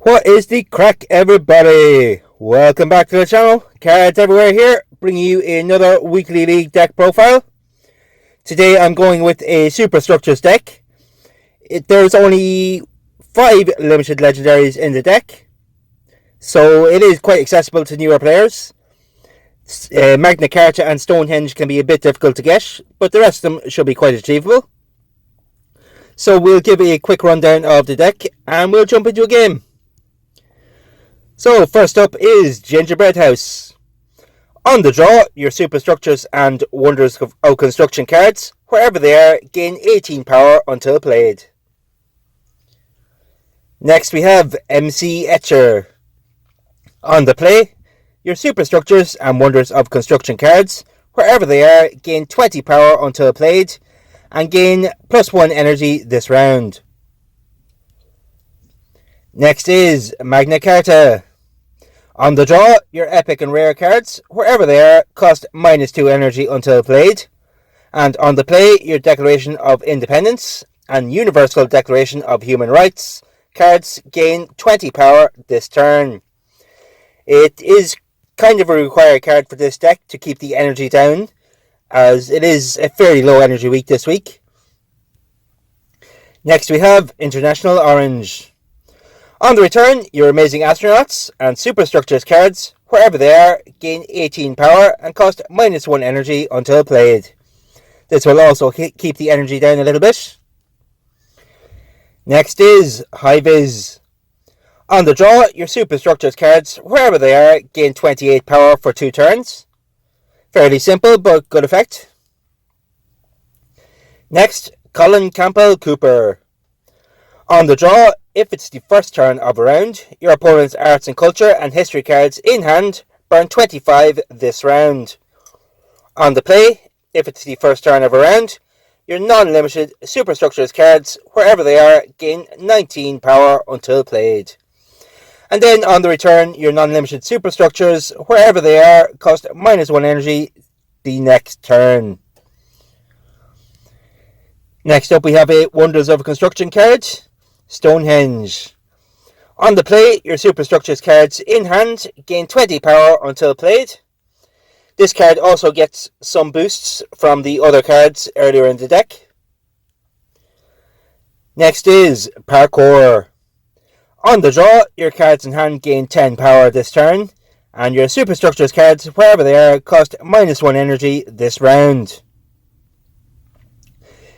What is the crack, everybody? Welcome back to the channel. Cards Everywhere here, bringing you another weekly league deck profile. Today I'm going with a Superstructures deck. There's only 5 limited legendaries in the deck, so it is quite accessible to newer players. Magna Carta and Stonehenge can be a bit difficult to get, but the rest of them should be quite achievable. So we'll give a quick rundown of the deck and we'll jump into a game. So first up is Gingerbread House. On the draw, your Superstructures and Wonders of Construction cards, wherever they are, gain 18 power until played. Next we have MC Etcher. On the play, your Superstructures and Wonders of Construction cards, wherever they are, gain 20 power until played, and gain +1 energy this round. Next is Magna Carta. On the draw, your epic and rare cards, wherever they are, cost -2 energy until played. And on the play, your Declaration of Independence and Universal Declaration of Human Rights cards gain 20 power this turn. It is kind of a required card for this deck to keep the energy down, as it is a fairly low energy week this week. Next we have International Orange. On the return, your Amazing Astronauts and Superstructures cards, wherever they are, gain 18 power and cost -1 energy until played. This will also keep the energy down a little bit. Next is High Viz. On the draw, your Superstructures cards, wherever they are, gain 28 power for 2 turns. Fairly simple, but good effect. Next, Colin Campbell Cooper. On the draw, if it's the first turn of a round, your opponent's Arts and Culture and History cards in hand burn 25 this round. On the play, if it's the first turn of a round, your non-limited Superstructures cards, wherever they are, gain 19 power until played. And then on the return, your non-limited Superstructures, wherever they are, cost -1 energy the next turn. Next up we have a Wonders of Construction card, Stonehenge. On the play, your Superstructures cards in hand gain 20 power until played. This card also gets some boosts from the other cards earlier in the deck. Next is Parkour. On the draw, your cards in hand gain 10 power this turn, and your Superstructures cards, wherever they are, cost -1 energy this round.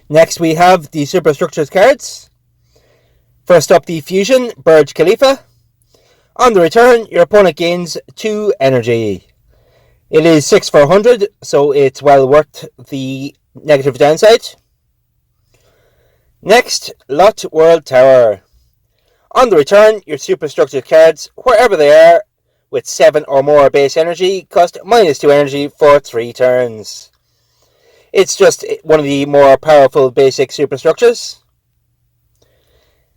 Next we have the Superstructures cards. First up, the Fusion, Burj Khalifa. On the return, your opponent gains 2 energy. It is 6 for 100, so it's well worth the negative downside. Next, Lot World Tower. On the return, your Superstructure cards, wherever they are, with 7 or more base energy, cost -2 energy for 3 turns. It's just one of the more powerful basic Superstructures.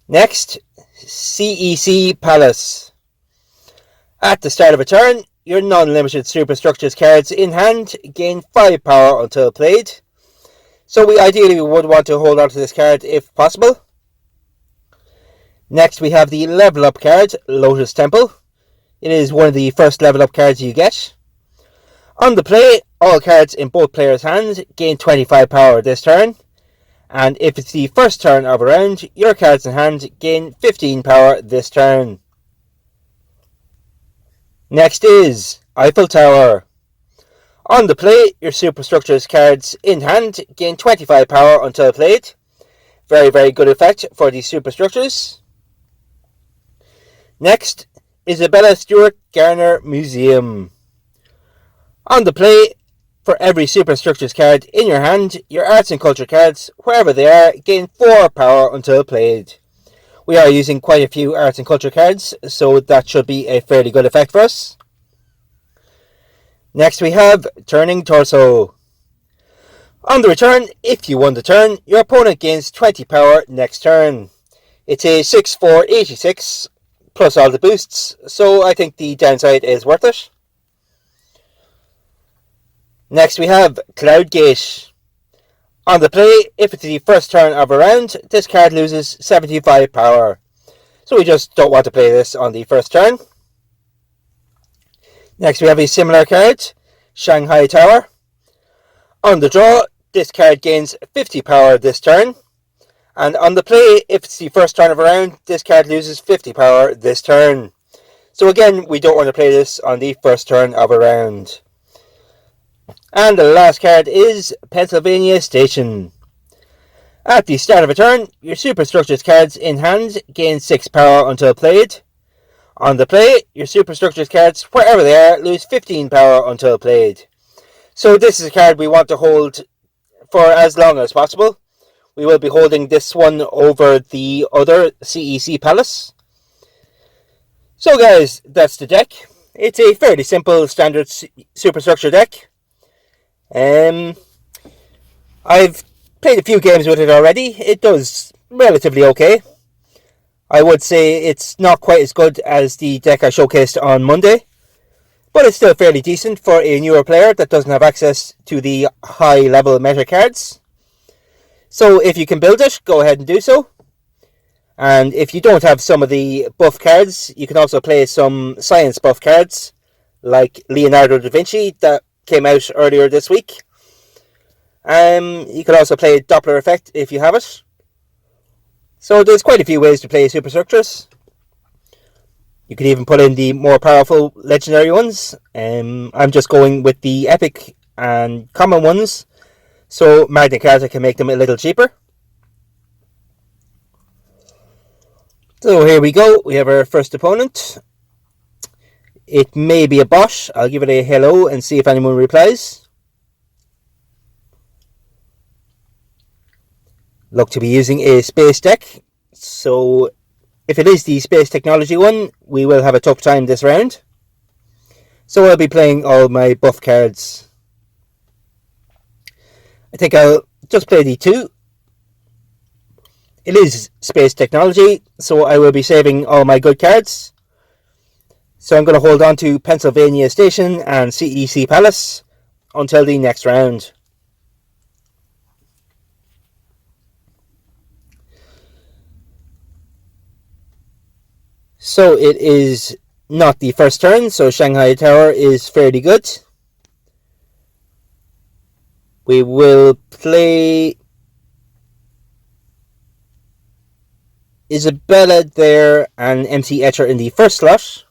Next, CEC Palace. At the start of a turn, your non-limited Superstructures cards in hand gain 5 power until played. So we ideally would want to hold on to this card if possible. Next we have the level up card, Lotus Temple. It is one of the first level up cards you get. On the play, all cards in both players' hands gain 25 power this turn. And if it's the first turn of a round, your cards in hand gain 15 power this turn. Next is Eiffel Tower. On the play, your Superstructures cards in hand gain 25 power until played. Very, very good effect for the Superstructures. Next, Isabella Stewart Garner Museum. On the play, for every Superstructures card in your hand, your Arts and Culture cards, wherever they are, gain 4 power until played. We are using quite a few Arts and Culture cards, so that should be a fairly good effect for us. Next we have Turning Torso. On the return, if you won the turn, your opponent gains 20 power next turn. It's a 6 for 86, plus all the boosts, so I think the downside is worth it. Next we have Cloudgate. On the play, if it's the first turn of a round, this card loses 75 power. So we just don't want to play this on the first turn. Next we have a similar card, Shanghai Tower. On the draw, this card gains 50 power this turn. And on the play, if it's the first turn of a round, this card loses 50 power this turn. So again, we don't want to play this on the first turn of a round. And the last card is Pennsylvania Station. At the start of a turn, your superstructures cards in hand gain 6 power until played. On the play, your superstructures cards, wherever they are, lose 15 power until played. So this is a card we want to hold for as long as possible. We will be holding this one over the other CEC Palace. So guys, that's the deck. It's a fairly simple standard superstructure deck. I've played a few games with it already. It does relatively okay. I would say it's not quite as good as the deck I showcased on Monday, but it's still fairly decent for a newer player that doesn't have access to the high level meta cards. So if you can build it, go ahead and do so. And if you don't have some of the buff cards, you can also play some science buff cards, like Leonardo da Vinci that came out earlier this week. You can also play Doppler effect if you have it. So there's quite a few ways to play superstructures. You can even put in the more powerful legendary ones. I'm just going with the epic and common ones, so Magna Carta can make them a little cheaper. So here we go, we have our first opponent. It may be a bot. I'll give it a hello and see if anyone replies. Look to be using a space deck, so if it is the space technology one, we will have a tough time this round. So I'll be playing all my buff cards. I think I'll just play the 2. It is space technology, so I will be saving all my good cards. So I'm going to hold on to Pennsylvania Station and CEC Palace until the next round. So it is not the first turn, so Shanghai Tower is fairly good. We will play Isabella there and MC Etcher in the first slot.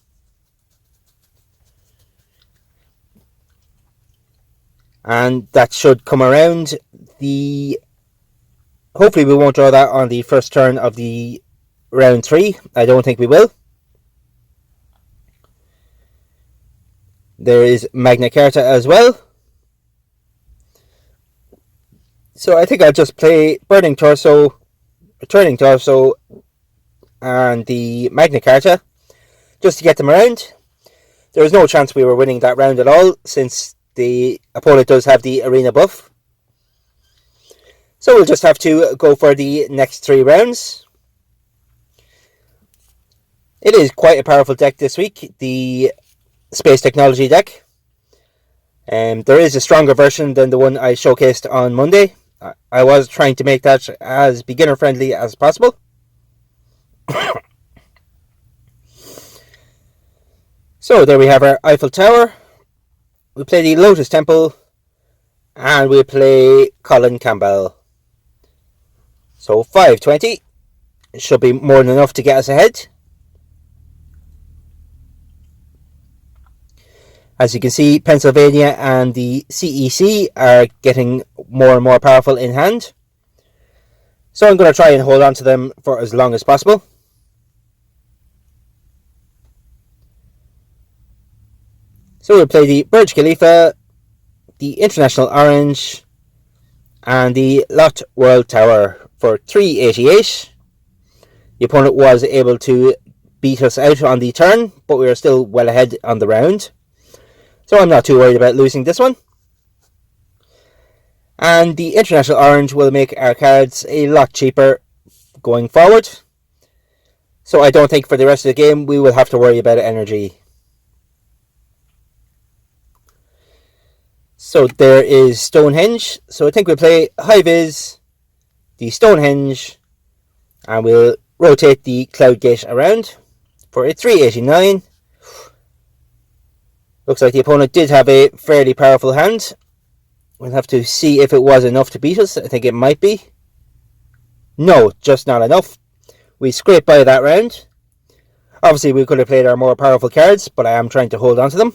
And that should come around. Hopefully we won't draw that on the first turn of the round 3. I don't think we will. There is Magna Carta as well. So I think I'll just play Burning Torso, Returning Torso, and the Magna Carta, just to get them around. There was no chance we were winning that round at all, since the opponent does have the arena buff. So we'll just have to go for the next 3 rounds. It is quite a powerful deck this week, the Space Technology deck. There is a stronger version than the one I showcased on Monday. I was trying to make that as beginner friendly as possible. So there we have our Eiffel Tower. We play the Lotus Temple, and we play Colin Campbell. So 520 should be more than enough to get us ahead. As you can see, Pennsylvania and the CEC are getting more and more powerful in hand. So I'm going to try and hold on to them for as long as possible. So we'll play the Burj Khalifa, the International Orange, and the Lot World Tower for 388. The opponent was able to beat us out on the turn, but we are still well ahead on the round. So I'm not too worried about losing this one. And the International Orange will make our cards a lot cheaper going forward. So I don't think for the rest of the game we will have to worry about energy. So there is Stonehenge. So I think we'll play High Vis, the Stonehenge, and we'll rotate the cloud gate around for a 389. Looks like the opponent did have a fairly powerful hand. We'll have to see if it was enough to beat us. I think it might be. No, just not enough. We scraped by that round. Obviously, we could have played our more powerful cards, but I am trying to hold on to them.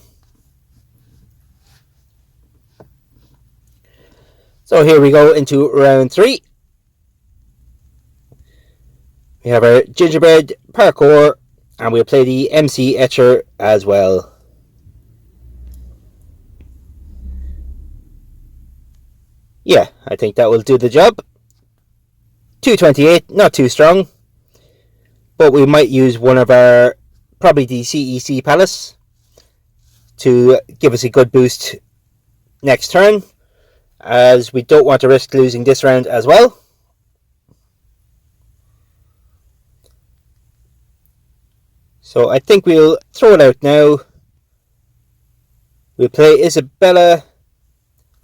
So here we go into round 3. We have our gingerbread, parkour, and we'll play the MC Etcher as well. Yeah, I think that will do the job. 228, not too strong. But we might use one of our, probably the CEC Palace, to give us a good boost next turn, as we don't want to risk losing this round as well. So I think we'll throw it out now. We'll play Isabella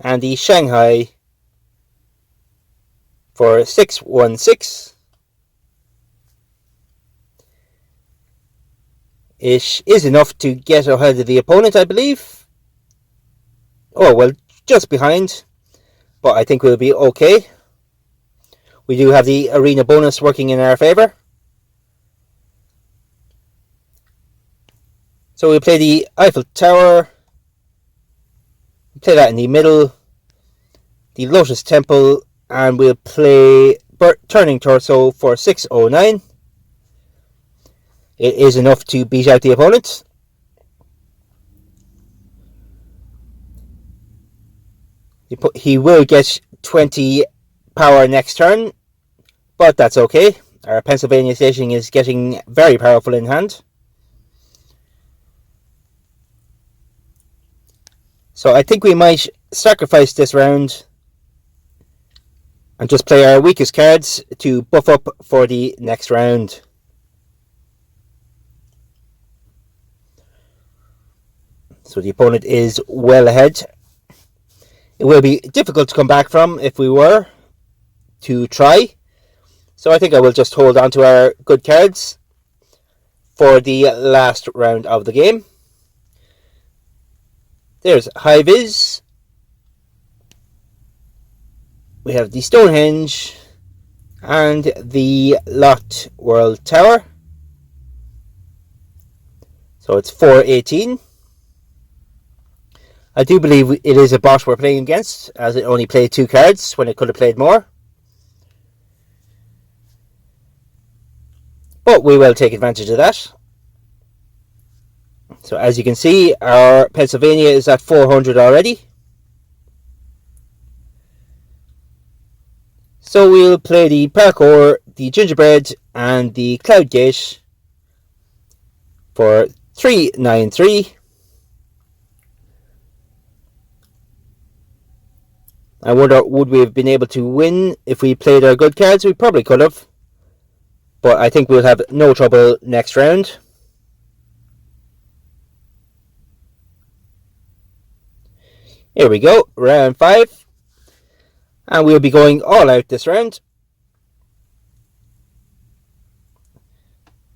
and the Shanghai for 616. It is enough to get ahead of the opponent, I believe. Oh, well, just behind. But I think we'll be okay. We do have the arena bonus working in our favour. So we'll play the Eiffel Tower. Play that in the middle. The Lotus Temple. And we'll play Turning Torso for 609. It is enough to beat out the opponent. He will get 20 power next turn, but that's okay. Our Pennsylvania stationing is getting very powerful in hand. So I think we might sacrifice this round and just play our weakest cards to buff up for the next round. So the opponent is well ahead. It will be difficult to come back from if we were to try. So I think I will just hold on to our good cards for the last round of the game. There's High Viz. We have the Stonehenge and the Lot World Tower. So it's 418. I do believe it is a bot we're playing against, as it only played 2 cards when it could have played more. But we will take advantage of that. So as you can see, our Pennsylvania is at 400 already. So we'll play the Parkour, the Gingerbread, and the Cloud Gate for 393. I wonder, would we have been able to win if we played our good cards? We probably could have. But I think we'll have no trouble next round. Here we go, round 5. And we'll be going all out this round.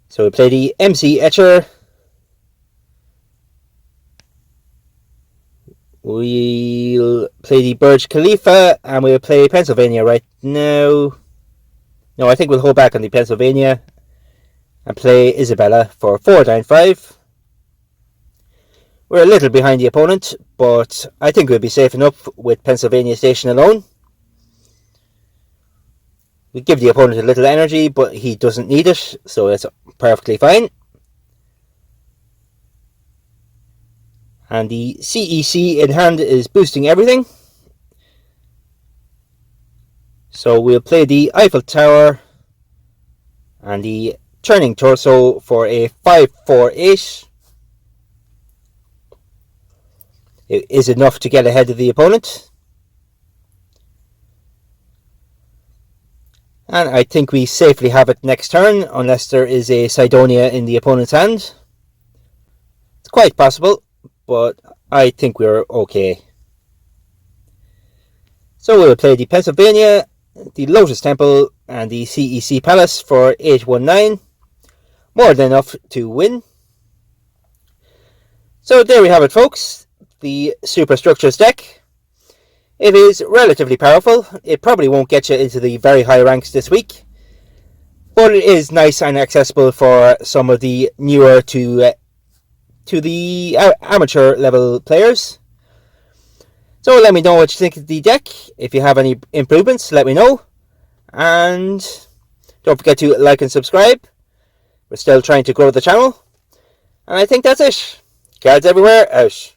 So we'll play the MC Etcher. We'll play the Burj Khalifa, and we'll play Pennsylvania right now. No, I think we'll hold back on the Pennsylvania and play Isabella for 495. We're a little behind the opponent, but I think we'll be safe enough with Pennsylvania Station alone. We give the opponent a little energy, but he doesn't need it, so it's perfectly fine. And the CEC in hand is boosting everything. So we'll play the Eiffel Tower and the Turning Torso for a 548. It is enough to get ahead of the opponent. And I think we safely have it next turn, unless there is a Cydonia in the opponent's hand. It's quite possible, but I think we're okay. So we'll play the Pennsylvania, the Lotus Temple, and the CEC Palace for 819. More than enough to win. So there we have it, folks. The Superstructures deck. It is relatively powerful. It probably won't get you into the very high ranks this week, but it is nice and accessible for some of the newer to the amateur level players. So let me know what you think of the deck. If you have any improvements, let me know. And don't forget to like and subscribe. We're still trying to grow the channel. And I think that's it. Cards everywhere, out.